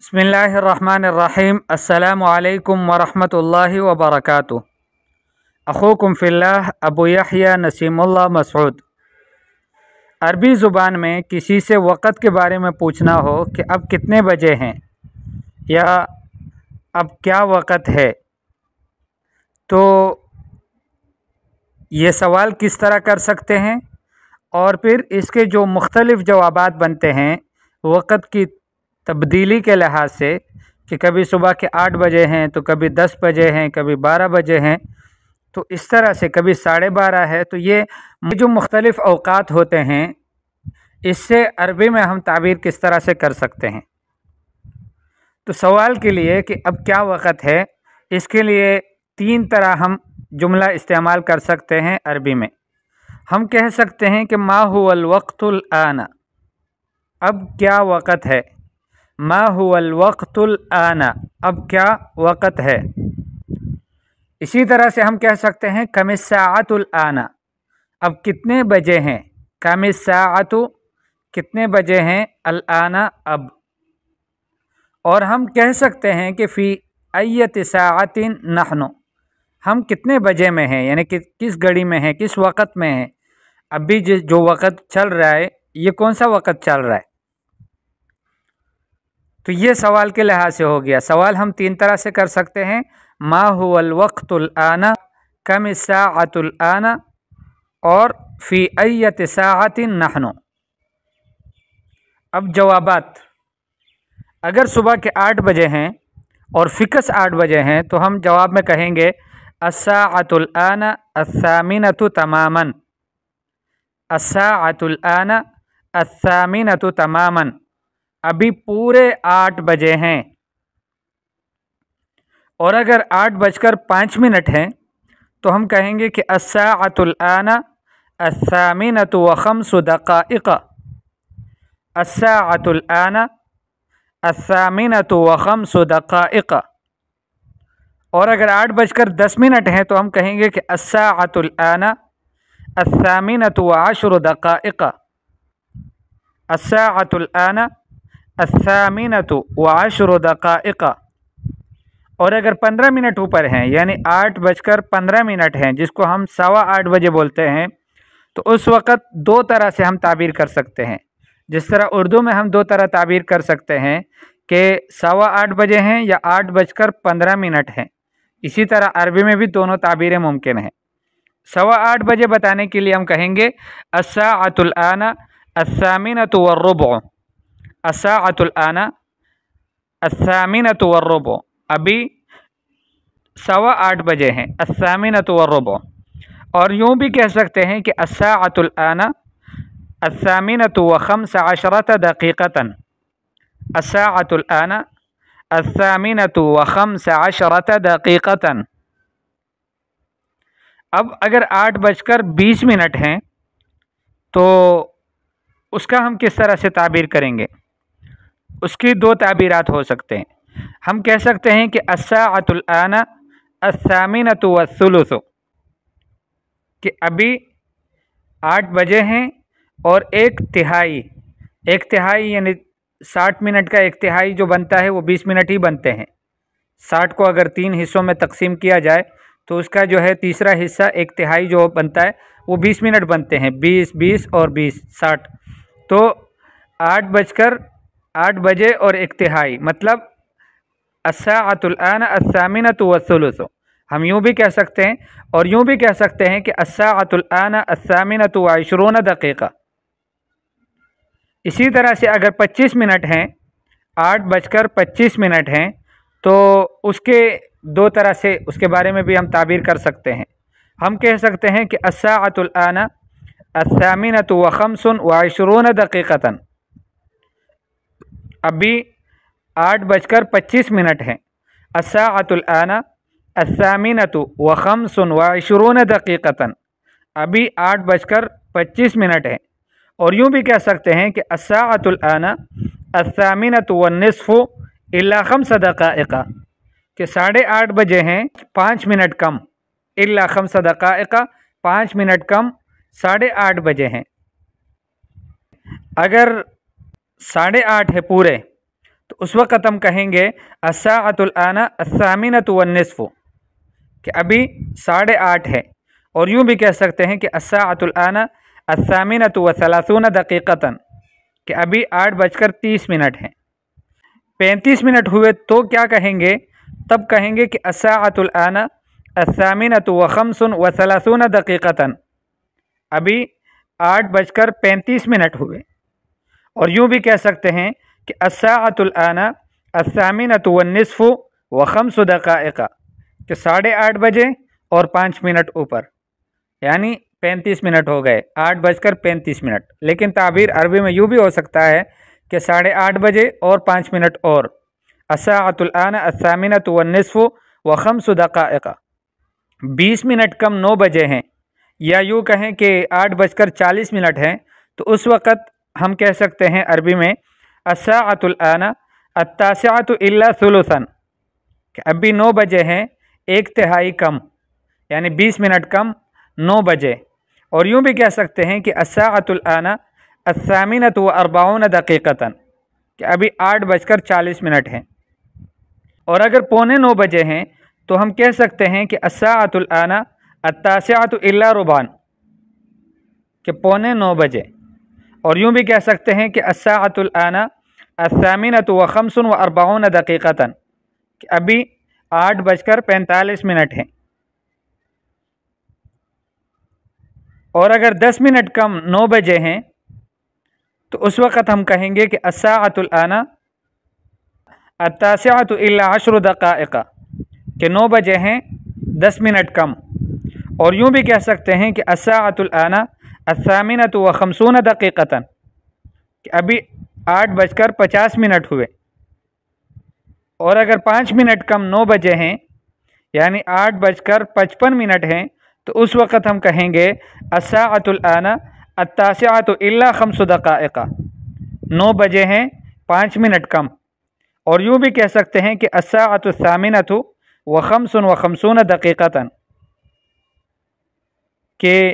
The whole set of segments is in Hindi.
बिस्मिल्लाहिर्रहमानिर्रहीम। अस्सलामु अलैकुम वरहमतुल्लाहि वबरकातुहू। अखूकुम फिल्लाह अबू यहया नसीमुल्लाह मसूद। अरबी ज़ुबान में किसी से वक़्त के बारे में पूछना हो कि अब कितने बजे हैं या अब क्या वक़्त है, तो ये सवाल किस तरह कर सकते हैं और फिर इसके जो मुख्तलिफ़ जवाबात बनते हैं वक़्त की तब्दीली के लिहाज से कि कभी सुबह के 8 बजे हैं तो कभी 10 बजे हैं, कभी 12 बजे हैं, तो इस तरह से कभी 12:30 है। तो ये जो मुख्तलिफ़ औक़ात होते हैं इससे अरबी में हम ताबीर किस तरह से कर सकते हैं। तो सवाल के लिए कि अब क्या वक़्त है, इसके लिए 3 तरह हम जुमला इस्तेमाल कर सकते हैं अरबी में। हम कह सकते हैं कि मा हुवल वक़्तुल आना, अब क्या वक़्त है। मा हुवल वक़्तुल आना, अब क्या वक़्त है। इसी तरह से हम कह सकते हैं कमिस्साअतुल आना, अब कितने बजे हैं। कमिस्साअतु, कितने बजे हैं, अल आना, अब। और हम कह सकते हैं कि फ़ी अय्यति साअतिन नहनु, हम कितने बजे में हैं, यानी कि किस घड़ी में हैं, किस वक़्त में हैं। अभी जो वक़्त चल रहा है ये कौन सा वक़्त चल रहा है। तो ये सवाल के लिहाज से हो गया। सवाल हम 3 तरह से कर सकते हैं, मा हुवल वक़्तुल आना, कमिस्साअतुल आना और फ़ी अय्यति साअतिन नहनु। अब जवाबात, अगर सुबह के 8 बजे हैं और फ़िक्स 8 बजे हैं तो हम जवाब में कहेंगे अस्साअतुल आना अस्सामिनतु तमामन। अस्साअतुल आना अस्सामिनतु तमामन, अभी पूरे 8 बजे हैं। और अगर 8:05 हैं तो हम कहेंगे कि अस्साअतुल आना अस्सामिनतु व खम्सु दक़ाइक़। अस्साअतुल आना अस्सामिनतु व खम्सु दक़ाइक़। और अगर 8:10 हैं तो हम कहेंगे कि अस्साअतुल आना अस्सामिनतु व अश्रु दक़ाइक़। अस्साअतुल आना अस्सामिनतु व अश्रु दक़ाइक़। और अगर 15 मिनट ऊपर हैं, यानी 8:15 हैं, जिसको हम 8:15 बजे बोलते हैं, तो उस वक़्त 2 तरह से हम ताबीर कर सकते हैं। जिस तरह उर्दू में हम 2 तरह ताबीर कर सकते हैं कि 8:15 बजे हैं या 8:15 हैं, इसी तरह अरबी में भी दोनों ताबीरें मुमकिन हैं। 8:15 बजे बताने के लिए हम कहेंगे अस्साअतुल आना अस्सामिनतु वर्रुबु। अस्साअतुल आना अस्सामिनतु वर्रुबु, अभी 8:15 बजे हैं, अस्सामिनतु वर्रुबु। और यूँ भी कह सकते हैं कि अस्साअतुल आना अस्सामिनतु व खम्स अशरत दक़ीक़तन। अस्साअतुल आना अस्सामिनतु व खम्स अशरत दक़ीक़तन। अब अगर 8:20 हैं तो उसका हम किस तरह से ताबीर करेंगे। उसकी 2 ताबीरात हो सकते हैं। हम कह सकते हैं कि अस्साअतुल आना अस्सामिनतु वस्सुलुसु, कि अभी 8 बजे हैं और 1/3 यानी 60 मिनट का 1/3 जो बनता है वो 20 मिनट ही बनते हैं। 60 को अगर 3 हिस्सों में तकसीम किया जाए तो उसका जो है तीसरा हिस्सा 1/3 जो बनता है वो 20 मिनट बनते हैं। 20, 20 और 20, 60। तो 8 बजे और 1/3 मतलब अस्साअतुल आना अस्सामिनतु वस्सुलुसु। हम यूँ भी कह सकते हैं और यूँ भी कह सकते हैं कि अस्साअतुल आना अस्सामिनतु व अश्रून दक़ीक़ा। इसी तरह से अगर 25 मिनट हैं, 8:25 हैं, तो उसके 2 तरह से उसके बारे में भी हम ताबीर कर सकते हैं। हम कह सकते हैं कि अस्साअतुल आना अस्सामिनतु व खम्सुन व अश्रून दक़ीक़तन, अभी 8:25 हैं। अस्साअतुल आना अस्सामिनतु व खम्सुन व अश्रून दक़ीक़तन, अभी 8:25 हैं। और यूँ भी कह सकते हैं कि अस्साअतुल आना अस्सामिनतु वन्निस्फ़ु इल्ला खम्स दक़ाइक़, कि 8:30 बजे हैं 5 मिनट कम, इल्ला खम्स दक़ाइक़, 5 मिनट कम 8:30 बजे हैं। अगर 8:30 है पूरे तो उस वक़्त हम कहेंगे अस्साअतुल आना अस्सामिनतु वन्निस्फ़ु, कि अभी 8:30 है। और यूँ भी कह सकते हैं कि अस्साअतुल आना अस्सामिनतु व सलासून दक़ीक़तन, कि अभी 8:30 हैं। 35 मिनट हुए तो क्या कहेंगे? तब कहेंगे कि अस्साअतुल आना अस्सामिनतु व खम्सुन व सलासून दक़ीक़तन, अभी 8:35 हुए। और यूँ भी कह सकते हैं कि अस्साअतुल आना अस्सामिनतु वन्निस्फ़ु व खम्सु दक़ाइक़, कि 8:30 बजे और 5 मिनट ऊपर, यानी 35 मिनट हो गए, 8:35। लेकिन ताबीर अरबी में यूँ भी हो सकता है कि 8:30 बजे और 5 मिनट और, अस्साअतुल आना अस्सामिनतु वन्निस्फ़ु व खम्सु दक़ाइक़, 20 मिनट कम 9 बजे हैं। या यूँ कहें कि 8:40 हैं, तो उस वक़्त हम कह सकते हैं अरबी में अस्साअतुल आना अत्तासिअतु इल्ला सुलुसन, कि अभी 9 बजे हैं 1/3 कम, यानी 20 मिनट कम 9 बजे। और यूँ भी कह सकते हैं कि अस्साअतुल आना अस्सामिनतु व अर्बाऊन दक़ीक़तन, कि अभी 8:40 हैं। और अगर 8:45 बजे हैं तो हम कह सकते हैं कि अस्साअतुल आना अत्तासिअतु इल्ला रुबान, कि 8:45 बजे। और यूँ भी कह सकते हैं कि अस्साअतुल आना अस्सामिनतु व खम्सुन व अर्बाऊन दक़ीक़तन, कि अभी 8:45 हैं। और अगर 10 मिनट कम 9 बजे हैं तो उस वक़्त हम कहेंगे कि अस्साअतुल आना अत्तासिअतु इल्ला अश्रु दक़ाइक़, कि 9 बजे हैं 10 मिनट कम। और यूँ भी कह सकते हैं कि अस्साअतुल आना अस्सामिनतु व खम्सून दक़ीक़तन, कि अभी 8:50 हुए। और अगर 5 मिनट कम 9 बजे हैं, यानी 8:55 हैं, तो उस वक़्त हम कहेंगे अस्साअतुल आना अत्तासिअतु इल्ला खम्सु दक़ाइक़, 9 बजे हैं 5 मिनट कम। और यूँ भी कह सकते हैं कि अस्साअतु सामिनतु व खम्सुन व खम्सून दक़ीक़तन, के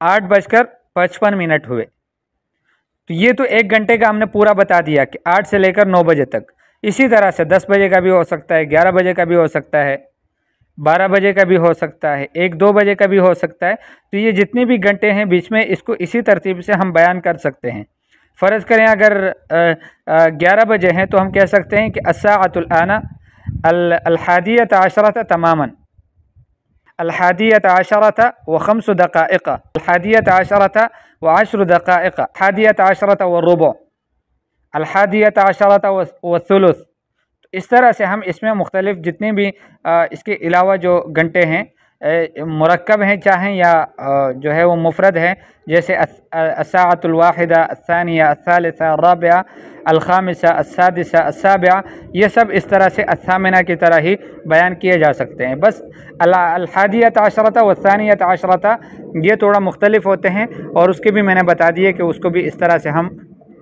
8:55 हुए। तो ये तो 1 घंटे का हमने पूरा बता दिया कि 8 से लेकर 9 बजे तक। इसी तरह से 10 बजे का भी हो सकता है, 11 बजे का भी हो सकता है, 12 बजे का भी हो सकता है, 1-2 बजे का भी हो सकता है। तो ये जितने भी घंटे हैं बीच में, इसको इसी तरतीब से हम बयान कर सकते हैं। फ़र्ज़ करें अगर 11 बजे हैं तो हम कह सकते हैं कि अस्साअतुल आना अल-हादियत आशरत तमामन, अल-हादियत आशरत व खम्सु दक़ाइक़, अल-हादियत आशरत व अश्रु दक़ाइक़, हादियत आशरत व रुबु, अल-हादियत आशरत व सुलुस। तो इस तरह से हम इसमें मुख्तलिफ़ जितने भी इसके अलावा जो घंटे हैं मुरक्कब हैं चाहें या जो है वो मुफ़रद है, जैसे अस्साअतुल वाहिदा, अस्सानिया, अस्सालिसा, अर्राबिआ, अल-खामिसा, अस्सादिसा, अस्साबिआ, ये सब इस तरह से अस्सामिना की तरह ही बयान किए जा सकते हैं। बस अल-हादियत आशरता व अस्सानियत आशरता ये थोड़ा मुख्तलिफ़ होते हैं, और उसके भी मैंने बता दिए कि उसको भी इस तरह से हम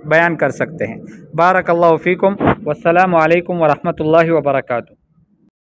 बयान कर सकते हैं। बारकल्लाहु फ़ीकुम, वस्सलामु अलैकुम व रहमतुल्लाहि व बरकातुहू।